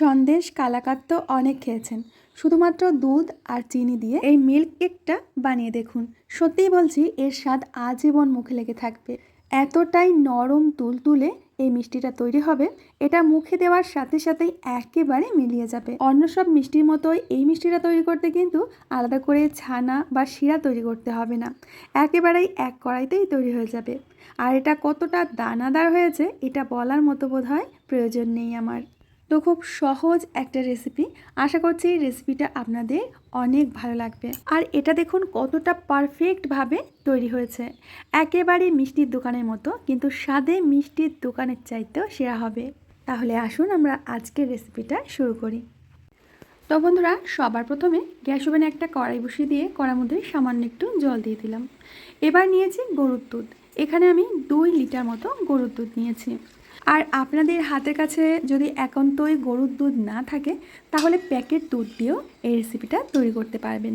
সন্দেশ কালাকাঁদ তো অনেক খেয়েছেন, শুধুমাত্র দুধ আর চিনি দিয়ে এই মিল্ক কেকটা বানিয়ে দেখুন। সত্যিই বলছি, এর স্বাদ আজীবন মুখে লেগে থাকবে। এতটাই নরম তুলতুলে এই মিষ্টিটা তৈরি হবে, এটা মুখে দেওয়ার সাথে সাথেই একেবারে মিলিয়ে যাবে। অন্য সব মিষ্টির মতোই এই মিষ্টিটা তৈরি করতে কিন্তু আলাদা করে ছানা বা শিরা তৈরি করতে হবে না, একেবারেই এক কড়াইতেই তৈরি হয়ে যাবে। আর এটা কতটা দানাদার হয়েছে এটা বলার মতো বোধহয় প্রয়োজন নেই আমার। তো খুব সহজ একটা রেসিপি, আশা করছি রেসিপিটা আপনাদের অনেক ভালো লাগবে। আর এটা দেখুন কতটা পারফেক্টভাবে তৈরি হয়েছে, একেবারে মিষ্টির দোকানের মতো, কিন্তু স্বাদে মিষ্টির দোকানের চাইতেও সেরা হবে। তাহলে আসুন আমরা আজকের রেসিপিটা শুরু করি। তো বন্ধুরা, সবার প্রথমে গ্যাস ওভেনে একটা কড়াই বসিয়ে দিয়ে কড়ার মধ্যে সামান্য একটু জল দিয়ে দিলাম। এবার নিয়েছি গরুর দুধ, এখানে আমি 2 লিটার মতো গরুর দুধ নিয়েছি। আর আপনাদের হাতের কাছে যদি একান্তই গরুর দুধ না থাকে, তাহলে প্যাকেট দুধ দিয়েও এই রেসিপিটা তৈরি করতে পারবেন।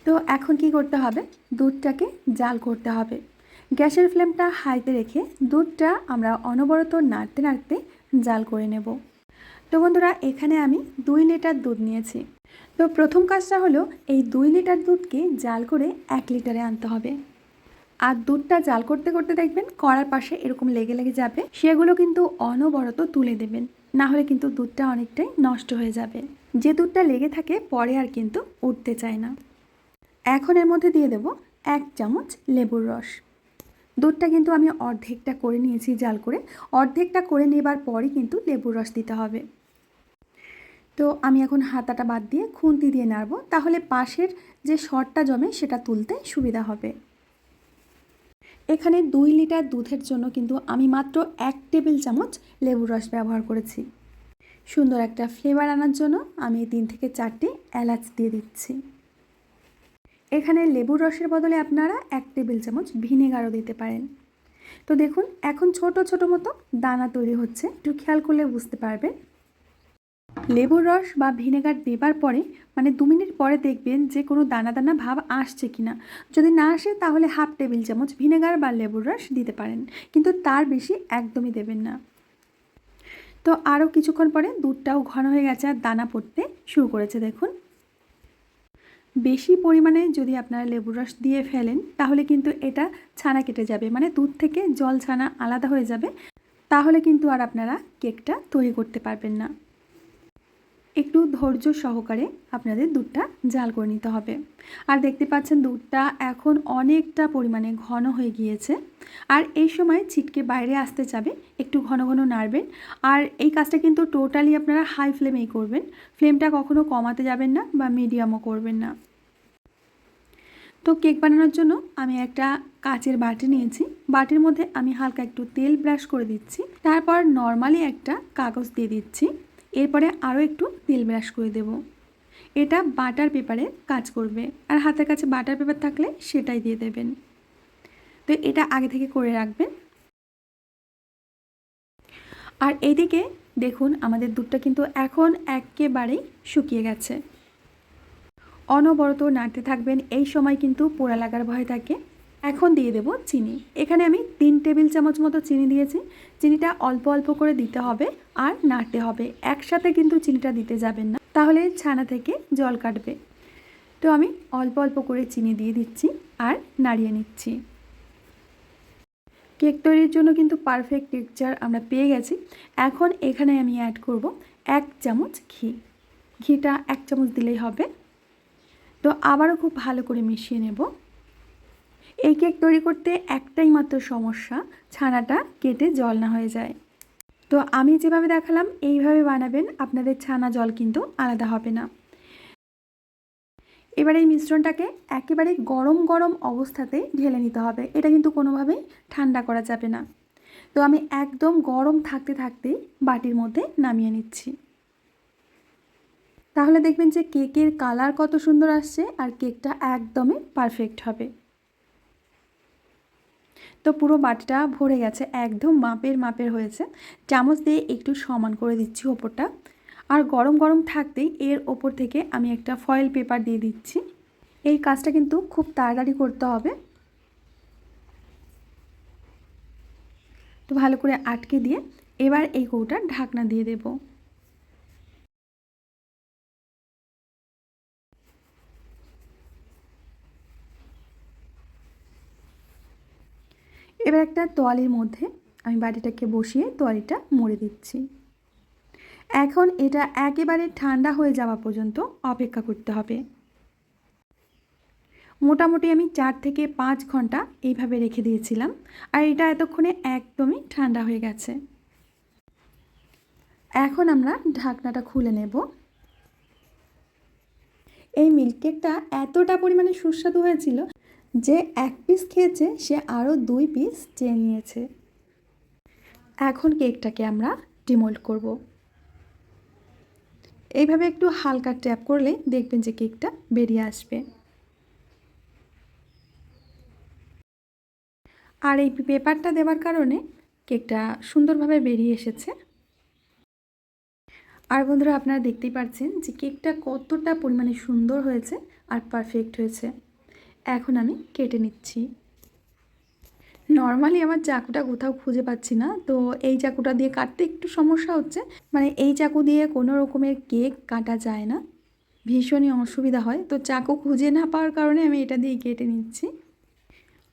তো এখন কি করতে হবে, দুধটাকে জাল করতে হবে। গ্যাসের ফ্লেমটা হাইতে রেখে দুধটা আমরা অনবরত নাড়তে নাড়তে জাল করে নেব। তো বন্ধুরা, এখানে আমি 2 লিটার দুধ নিয়েছি। তো প্রথম কাজটা হলো এই 2 লিটার দুধকে জাল করে 1 লিটারে আনতে হবে। আর দুধটা জাল করতে করতে দেখবেন কড়ার পাশে এরকম লেগে লেগে যাবে, সেগুলো কিন্তু অনবরত তুলে দেবেন, না হলে কিন্তু দুধটা অনেকটাই নষ্ট হয়ে যাবে। যে দুধটা লেগে থাকে পরে আর কিন্তু উঠতে চায় না। এখন এর মধ্যে দিয়ে দেব 1 চামচ লেবুর রস। দুধটা কিন্তু আমি অর্ধেকটা করে নিয়েছি জাল করে, অর্ধেকটা করে নেবার পরই কিন্তু লেবুর রস দিতে হবে। তো আমি এখন হাতাটা বাদ দিয়ে খুন্তি দিয়ে নাড়ব, তাহলে পাশের যে সরটা জমে সেটা তুলতে সুবিধা হবে। এখানে 2 লিটার দুধের জন্য কিন্তু আমি মাত্র 1 টেবিল চামচ লেবুর রস ব্যবহার করেছি। সুন্দর একটা ফ্লেভার আনার জন্য আমি 3 থেকে 4টি এলাচ দিয়ে দিচ্ছি। এখানে লেবুর রসের বদলে আপনারা 1 টেবিল চামচ ভিনেগারও দিতে পারেন। তো দেখুন এখন ছোট ছোট মতো দানা তৈরি হচ্ছে, একটু খেয়াল করলে বুঝতে পারবেন। লেবুর রস বা ভিনেগার দেবার পরে 2 মিনিট পরে দেখবেন যে কোনো দানা দানা ভাব আসছে কিনা। যদি না আসে তাহলে 1/2 টেবিল চামচ ভিনেগার বা লেবুর রস দিতে পারেন, কিন্তু তার বেশি একদমই দেবেন না। তো আরও কিছুক্ষণ পরে দুধটাও ঘন হয়ে গেছে আর দানা পড়তে শুরু করেছে। দেখুন, বেশি পরিমাণে যদি আপনারা লেবুর রস দিয়ে ফেলেন তাহলে কিন্তু এটা ছানা কেটে যাবে, দুধ থেকে জল ছানা আলাদা হয়ে যাবে, তাহলে কিন্তু আর আপনারা কেকটা তৈরি করতে পারবেন না। একটু ধৈর্য সহকারে আপনাদের দুধটা জাল করে নিতে হবে। আর দেখতে পাচ্ছেন দুধটা এখন অনেকটা পরিমাণে ঘন হয়ে গিয়েছে, আর এই সময় ছিটকে বাইরে আসতে যাবে, একটু ঘন ঘন নাড়বেন। আর এই কাজটা কিন্তু টোটালি আপনারা হাই ফ্লেমেই করবেন, ফ্লেমটা কখনো কমাতে যাবেন না বা মিডিয়ামও করবেন না। তো কেক বানানোর জন্য আমি একটা কাচের বাটি নিয়েছি, বাটির মধ্যে আমি হালকা একটু তেল ব্রাশ করে দিচ্ছি, তারপর নর্মালি একটা কাগজ দিয়ে দিচ্ছি, এরপরে আরও একটু তেল ব্রাশ করে দেব। এটা বাটার পেপারে কাজ করবে, আর হাতের কাছে বাটার পেপার থাকলে সেটাই দিয়ে দেবেন। তো এটা আগে থেকে করে রাখবেন। আর এইদিকে দেখুন আমাদের দুধটা কিন্তু এখন একেবারেই শুকিয়ে গেছে। অনবরত নাড়তে থাকবেন, এই সময় কিন্তু পোড়া লাগার ভয় থাকে। এখন দিয়ে দেব চিনি, এখানে আমি 3 টেবিল চামচ মতো চিনি দিয়েছি। চিনিটা অল্প অল্প করে দিতে হবে আর নাড়তে হবে, একসাথে কিন্তু চিনিটা দিতে যাবেন না, তাহলে ছানা থেকে জল কাটবে। তো আমি অল্প অল্প করে চিনি দিয়ে দিচ্ছি আর নাড়িয়ে নিচ্ছি। কেক তৈরির জন্য কিন্তু পারফেক্ট টেক্সচার আমরা পেয়ে গেছি। এখন এখানে আমি অ্যাড করব 1 চামচ ঘি। ঘিটা 1 চামচ দিলেই হবে। তো আবারও খুব ভালো করে মিশিয়ে নেব। এই কেক তৈরি করতে একটাই মাত্র সমস্যা, ছানাটা কেটে জল না হয়ে যায়। তো আমি যেভাবে দেখালাম এইভাবে বানাবেন, আপনাদের ছানা জল কিন্তু আলাদা হবে না। এবার এই মিশ্রণটাকে একেবারে গরম গরম অবস্থাতেই ঢেলে নিতে হবে, এটা কিন্তু কোনোভাবেই ঠান্ডা করা যাবে না। তো আমি একদম গরম থাকতে থাকতেই বাটির মধ্যে নামিয়ে নিচ্ছি। তাহলে দেখবেন যে কেকের কালার কত সুন্দর আসছে আর কেকটা একদমই পারফেক্ট হবে। তো পুরো বাটিটা ভরে গেছে, একদম মাপের মাপের হয়েছে। চামচ দিয়ে একটু সমান করে দিচ্ছি ওপরটা, আর গরম গরম থাকতেই এর ওপর থেকে আমি একটা ফয়েল পেপার দিয়ে দিচ্ছি। এই কাজটা কিন্তু খুব তাড়াতাড়ি করতে হবে। তো ভালো করে আটকে দিয়ে এবার এই কৌটার ঢাকনা দিয়ে দেব। এবার একটা তোয়ালির মধ্যে আমি বাটিটাকে বসিয়ে তোয়ালিটা মুড়ে দিচ্ছি। এখন এটা একেবারে ঠান্ডা হয়ে যাওয়া পর্যন্ত অপেক্ষা করতে হবে। মোটামুটি আমি 4 থেকে 5 ঘন্টা এইভাবে রেখে দিয়েছিলাম, আর এটা এতক্ষণে একদমই ঠান্ডা হয়ে গেছে। এখন আমরা ঢাকনাটা খুলে নেব। এই মিল্ক কেকটা এতটা পরিমাণে সুস্বাদু হয়েছিল যে 1 পিস খেয়েছে সে আরও 2 পিস চেয়ে নিয়েছে। এখন কেকটাকে আমরা ডিমোল্ড করব। এইভাবে একটু হালকা ট্যাপ করলে দেখবেন যে কেকটা বেরিয়ে আসবে। আর এই পেপারটা দেওয়ার কারণে কেকটা সুন্দরভাবে বেরিয়ে এসেছে। আর বন্ধুরা, আপনারা দেখতেই পাচ্ছেন যে কেকটা কতটা পরিমাণে সুন্দর হয়েছে আর পারফেক্ট হয়েছে। এখন আমি কেটে নিচ্ছি। নর্মালি আমার চাকুটা কোথাও খুঁজে পাচ্ছি না, তো এই চাকুটা দিয়ে কাটতে একটু সমস্যা হচ্ছে। মানে এই চাকু দিয়ে কোনো রকমের কেক কাটা যায় না, ভীষণই অসুবিধা হয়। তো চাকু খুঁজে না পাওয়ার কারণে আমি এটা দিয়ে কেটে নিচ্ছি।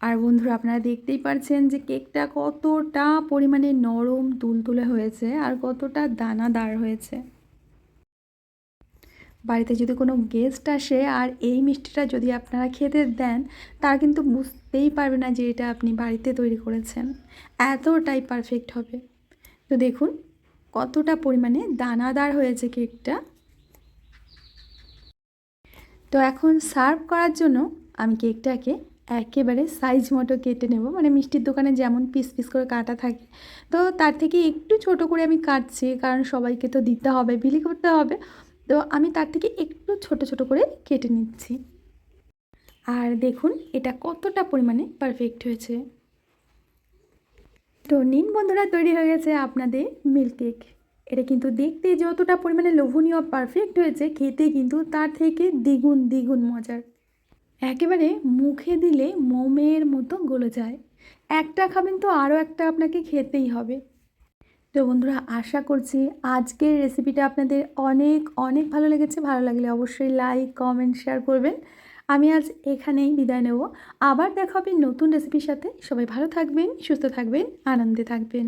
আর বন্ধুরা, আপনারা দেখতেই পাচ্ছেন যে কেকটা কতটা পরিমাণে নরম তুলতুলে হয়েছে আর কতটা দানাদার হয়েছে। বাড়িতে যদি কোনো গেস্ট আসে আর এই মিষ্টিটা যদি আপনারা খেতে দেন, তারা কিন্তু বুঝতেই পারবে না যে এটা আপনি বাড়িতে তৈরি করেছেন, এতটাই পারফেক্ট হবে। তো দেখুন কতটা পরিমাণে দানাদার হয়েছে কেকটা। তো এখন সার্ভ করার জন্য আমি কেকটাকে একেবারে সাইজ মতো কেটে নেব। মানে মিষ্টির দোকানে যেমন পিস পিস করে কাটা থাকে, তো তার থেকে একটু ছোট করে আমি কাটছি, কারণ সবাইকে তো দিতে হবে, বিলি করতে হবে। তো আমি তার থেকে একটু ছোট ছোট করে কেটে নিচ্ছি। আর দেখুন এটা কতটা পরিমাণে পারফেক্ট হয়েছে। তো নিন বন্ধুরা, তৈরি হয়ে গেছে আপনাদের মিল্ক কেক। এটা কিন্তু দেখতে যতটা পরিমাণে লোভনীয় পারফেক্ট হয়েছে, খেতে কিন্তু তার থেকে দ্বিগুণ দ্বিগুণ মজার। একেবারে মুখে দিলে মোমের মতো গলে যায়। একটা খাবেন তো আরও একটা আপনাকে খেতেই হবে। তো বন্ধুরা, আশা করছি আজকের রেসিপিটা আপনাদের অনেক অনেক ভালো লেগেছে। ভালো লাগলে অবশ্যই লাইক, কমেন্ট, শেয়ার করবেন। আমি আজ এখানেই বিদায় নেব। আবার দেখা হবে নতুন রেসিপির সাথে। সবাই ভালো থাকবেন, সুস্থ থাকবেন, আনন্দে থাকবেন।